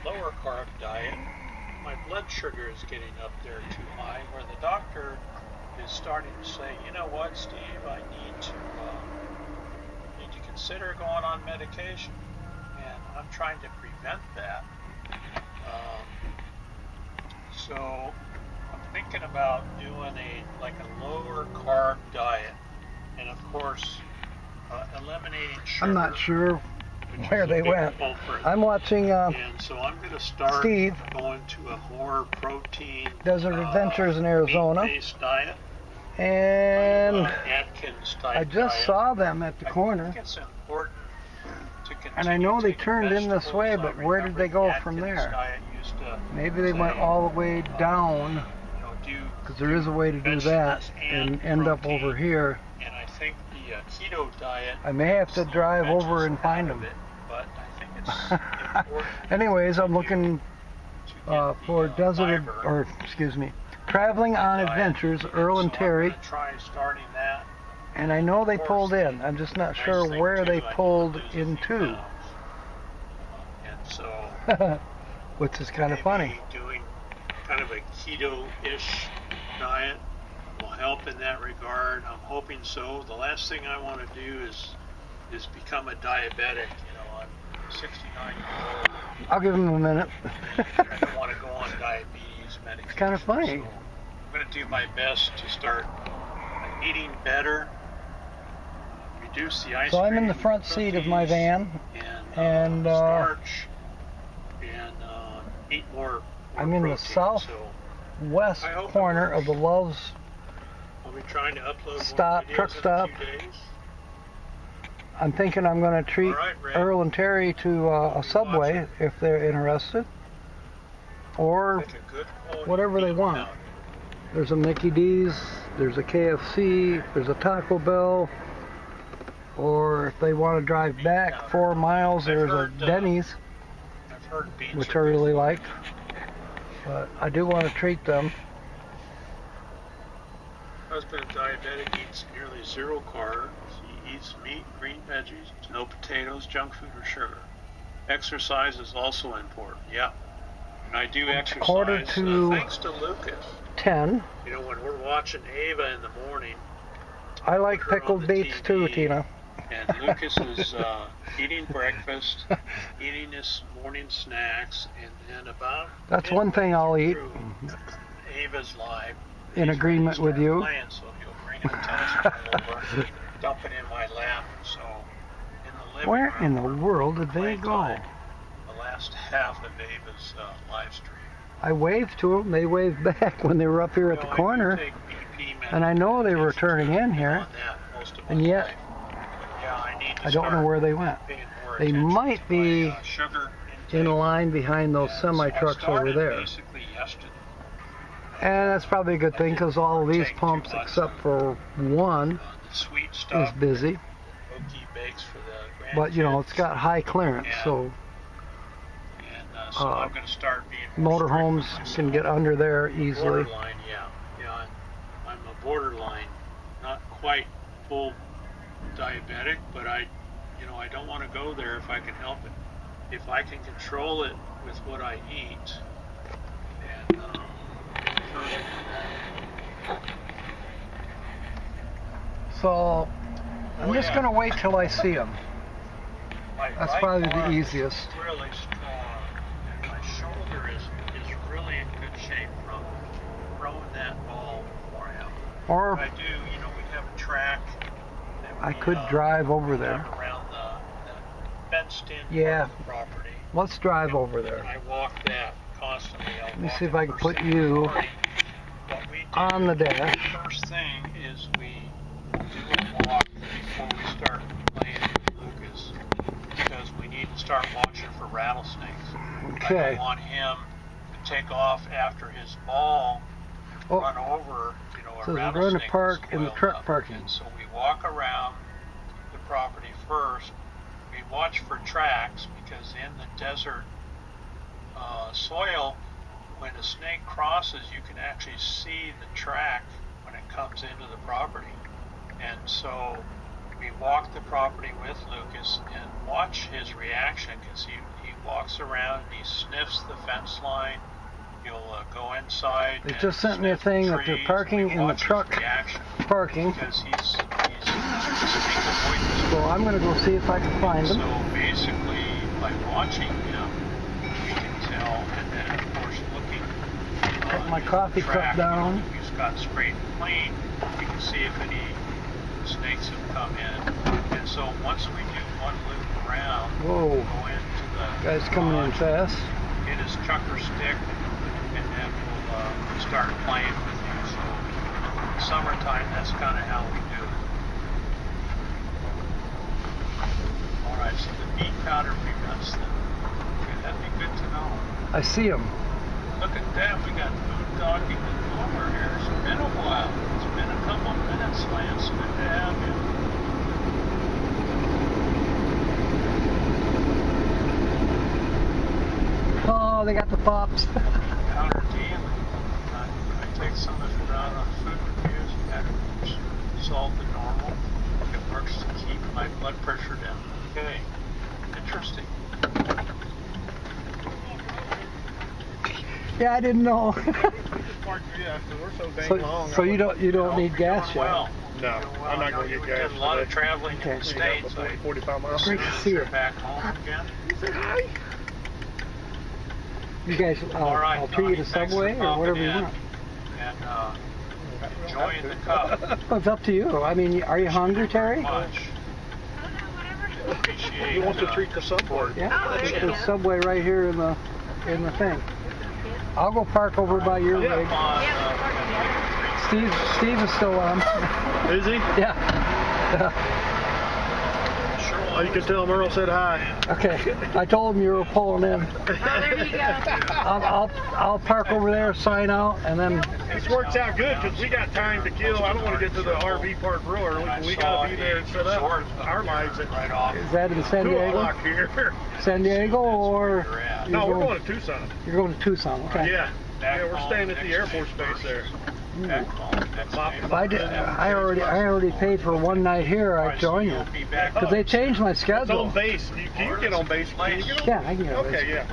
lower carb diet, my blood sugar is getting up there too high, where the doctor is starting to say, you know what, Steve, I need to consider going on medication, and I'm trying to prevent that. So I'm thinking about doing a lower carb diet, and of course eliminating sugar. I'm not sure where they went. I'm watching and so I'm going to start Steve going to a more protein Desert Adventures in Arizona, meat-based diet. and Atkins I just saw them at the corner. I think it's important to continue and I know they taking turned in this way, vegetables. but where did they go from Atkins there? diet used to Maybe they went say, all the way down, because there is a way to do that and end up over here. And I think the keto diet, I may have to drive over and find them. But I think it's important. Anyways, I'm looking for Traveling on Adventures, Earl and Terri. Try starting that. And I know they pulled in. I'm just not sure where they pulled into. And so, which is kind of funny. Doing kind of a keto-ish diet will help in that regard. I'm hoping so. The last thing I want to do is become a diabetic. I'm 69 years old. I'll give him a minute. I don't want to go on diabetes medication. It's kind of funny. So I'm going to do my best to start eating better, reduce the ice cream. So I'm in the front seat of my van, and starch, and eat more I'm in protein. the southwest corner of the Love's I'll be trying to upload truck stop. in a few days. I'm thinking I'm going to treat Earl and Terri to a Subway if they're interested, or whatever they want. There's a Mickey D's, there's a KFC, there's a Taco Bell, or if they want to drive back 4 miles, there's a Denny's, which I really like. But I do want to treat them. Husband, diabetic, eats nearly 0 carbs. He eats meat, green veggies, no potatoes, junk food, or sugar. Exercise is also important. Yeah, and I do exercise. Quarter to thanks to Lucas. 10. When we're watching Ava in the morning. I like pickled beets TV, too, Tina. And Lucas is eating breakfast, eating his morning snacks, and then about. That's one thing I'll eat. Ava's live. In agreement with you. Playing, so he'll bring a tennis ball over, dump it in my lap. So in the living Where room, in the world did they go? The last half of Ava's live stream. I waved to them. They waved back when they were up here at the corner. And I know they were turning in here. And yet, I don't know where they went. They might be in a line behind those semi-trucks over there. And that's probably a good thing, because all of these pumps, except for one, is busy. But, it's got high clearance, so motorhomes can get under there easily. I'm a borderline, not quite full diabetic, but I don't want to go there if I can help it. If I can control it with what I eat, and so I'm just going to wait till I see them. That's probably the easiest. Really strong, and my shoulder is really in good shape from throwing that ball for him. Or I do, we have a track. I could drive over there. Around the fenced-in yeah. part of the property. Let's drive over there. I walk that constantly. Let me see if I can put you on the dash. The first thing is we do a walk before we start playing with Lucas, because we need to start watching for rattlesnakes. Okay. I don't want him to take off after his ball and run over, a so rattlesnake. we're going to park in the truck parking. And so we walk around the property first. We watch for tracks, because in the desert soil, when a snake crosses, you can actually see the track when it comes into the property. And so we walk the property with Lucas and watch watch his reaction because he walks around and he sniffs the fence line. He'll go inside. They just sent me a thing that they're parking in the truck parking. Because he's so I'm going to go see if I can find him. So basically, by watching him, we can tell, and then of course looking. Put my coffee cup down. He's got straight and clean. You can see if any snakes have come in. And so once we do one loop around, whoa, go into the guy's coming in fast. Get his chucker stick, and then we'll start playing with you. So summertime, that's kind of how we do it. All right, so the meat powder peanuts, then. Okay, that'd be good to know. I see him. Look at that, we got boondocking the Boomer here. It's been a while. It's been a couple minutes, Lance. Good to have you. Oh, they got the pops. Powder dealing. I take some of it out on food reviews. That salt the normal. It works to keep my blood pressure down. Okay. Interesting. Yeah, I didn't know. So you don't need gas yet. Well. No, I'm not going to get gas. A lot of traveling in the States. 45 miles. Great to see you. Back home again. Hi. You guys, right, I'll treat you to Subway or whatever you want. And enjoying the cup. Well, it's up to you. I mean, are you hungry, Terry? Much. Appreciate. You want to treat the Subway? Yeah, there's Subway right here in the thing. I'll go park over by your rig. Steve is still on. Is he? Yeah. Oh, you can tell him Earl said hi. Okay. I told him you were pulling in. Oh, there you go. I'll park over there, sign out, and then. This works out good because we got time to kill. I don't want to get to the RV park real early, but we got to be there and set up our lives at right off. Is that in San Diego? Here. San Diego or? No, we're going to Tucson. You're going to Tucson, okay. Yeah. Yeah, we're staying at the Air Force Base there. If I already paid for one night here, I'd join you. Because they changed my It's schedule. on base. Can you get on base? Can you get on? Yeah, I can get on base. Okay, yeah.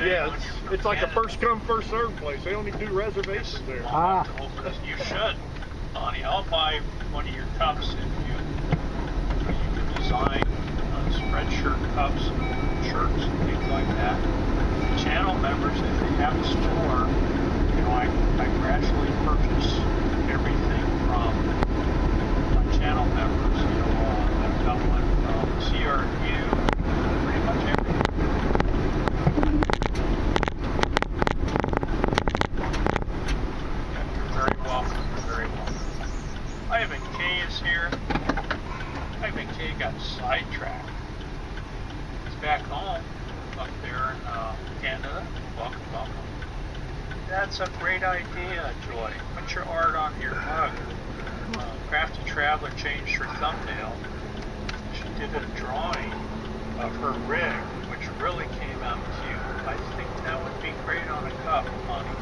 Yeah, it's like a first come, first served place. They don't even do reservations there. Ah. You should, Bonnie. I'll buy one of your cups if you can design spreadshirt cups, shirts, and things like that. Channel members, if they have a store, I gradually purchase everything from my channel members. I've got one from CRU, pretty much everything. You're very welcome, very welcome. Ivan K is here. Ivan K got sidetracked. He's back home up there in Canada. Welcome, welcome. That's a great idea, Joy. Put your art on your mug. Crafty Traveler changed her thumbnail. She did a drawing of her rig, which really came out cute. I think that would be great on a cup, honey.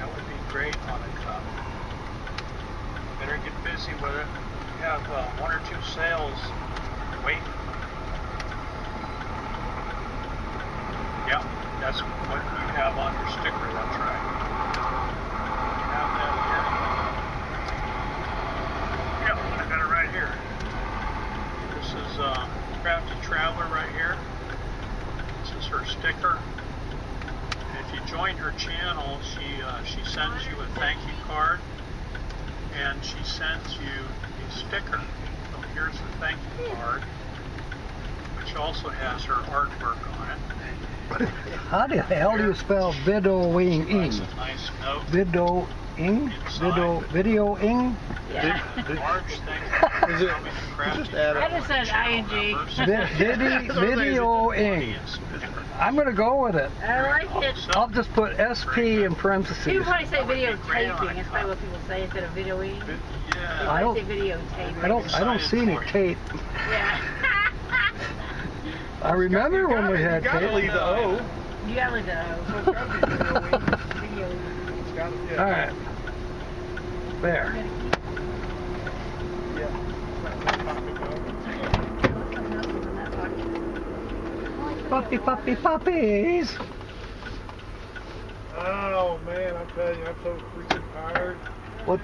That would be great on a cup. Better get busy with it. We have one or two sales waiting. Yep, that's what you have on your sticker, that's right. You have that here? Yep, I got it right here. This is Crafty Traveler right here. This is her sticker. And if you join her channel, she sends you a thank you card, and she sends you a sticker. So here's the thank you card, which also has her artwork on it. How the hell do you spell videoing? Nice note. Videoing? Videoing? Yeah. Large thing. Is it just add I just said ing. Videoing. I'm going to go with it. I like it. I'll just put SP in parentheses. People probably say videotaping. That's probably what people say instead of videoing. Yeah. I don't- say videotaping. I don't see any tape. Yeah. I remember when we had You gotta tape. leave the O. You gotta leave the Video. All right. There. Puppies. Oh man, I tell you, I'm so freaking tired. What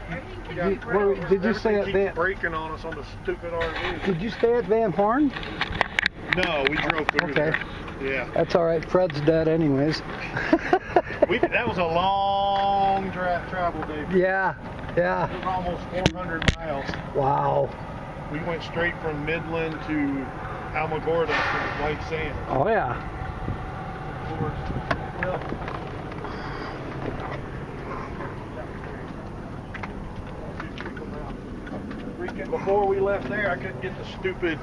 did you stay at Van? Breaking on us on the stupid RV. Did you stay at Van Horn? No, we drove through. Okay. There. Yeah. That's all right. Fred's dead, anyways. That was a long travel day. Yeah. Yeah. It was almost 400 miles. Wow. We went straight from Midland to Alamogordo to the white sand. Oh yeah. Before we left there, I couldn't get the stupid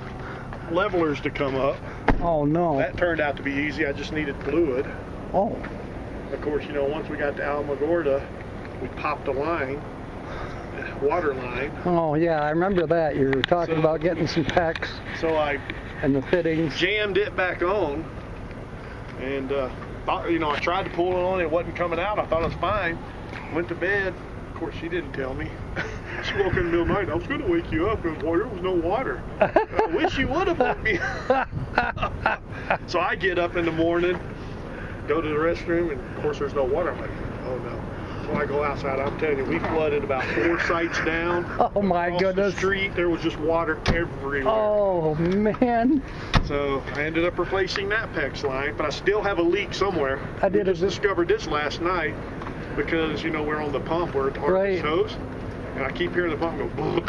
levelers to come up. Oh no. That turned out to be easy. I just needed fluid. Oh. Of course, you know, once we got to Alamogordo, we popped a line, water line. Oh yeah, I remember that. You were talking about getting some packs. So I and the fittings. Jammed it back on, and thought, you know, I tried to pull it on. It wasn't coming out. I thought it was fine. Went to bed. Of course, she didn't tell me. She woke in the middle of the night. I was going to wake you up because there was no water. I wish you would have woke me up. So I get up in the morning, go to the restroom, and of course there's no water. I'm like, oh no. So I go outside. I'm telling you, we flooded about 4 sites down. Oh my goodness. The street, there was just water everywhere. Oh man. So I ended up replacing that PEX line, but I still have a leak somewhere. I just discovered this last night because, you know, we're on the pump where it's hard hose. And I keep hearing the pump go boom.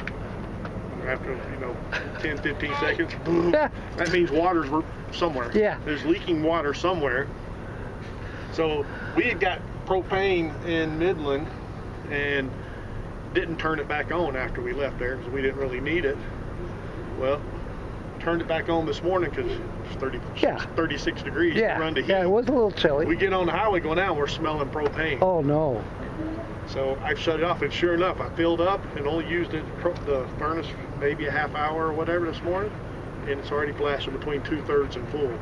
After, you know, 10, 15 seconds, boom. That means water's somewhere. Yeah. There's leaking water somewhere. So we had got propane in Midland and didn't turn it back on after we left there because we didn't really need it. Well, turned it back on this morning because it's 36 degrees to run to heat. Yeah, it was a little chilly. We get on the highway going down, we're smelling propane. Oh no. So I shut it off, and sure enough, I filled up and only used the furnace maybe a half hour or whatever this morning, and it's already flashing between 2/3 and full.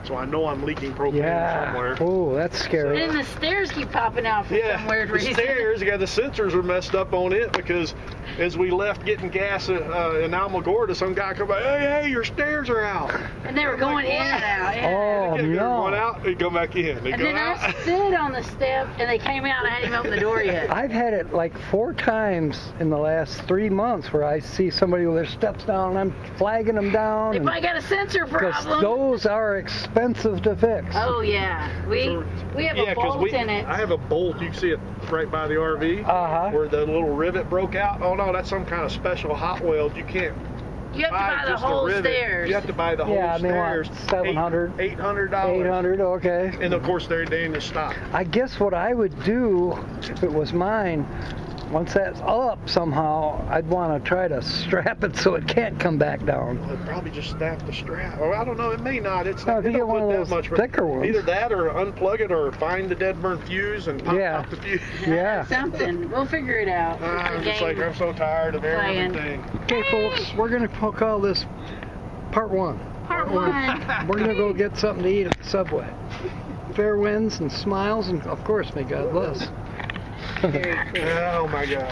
So I know I'm leaking propane somewhere. Oh, that's scary. And the stairs keep popping out for some weird reason. The stairs, the sensors were messed up on it because as we left getting gas in Alamogordo, some guy come by, hey, your stairs are out. And they were going in and out. Yeah. Oh, no. Going out, they go back in. They and go then out. I stood on the step, and they came out, and I hadn't even opened the door yet. I've had it like 4 times in the last 3 months where I see somebody with their steps down, and I'm flagging them down. They might got a sensor problem. Because those are expensive to fix. Oh yeah, we have a bolt in it. I have a bolt. You can see it right by the RV where the little rivet broke out. Oh no, that's some kind of special hot weld. You can't. You have to buy the whole stairs. You have to buy the whole stairs. $700, $800. $800, okay. And of course they're in the stock. I guess what I would do if it was mine, once that's up somehow, I'd want to try to strap it so it can't come back down. Well, it'd probably just snap the strap. Or I don't know, it may not. It's not. If you get one of those thicker ones. Either that or unplug it or find the Dadburn fuse and pop out the fuse. Yeah. Something. We'll figure it out. I'm just like, I'm so tired of everything. Okay, folks, we're going to call this part 1. Part 1. We're going to go get something to eat at the Subway. Fair winds and smiles, and of course, may God bless. Oh my God.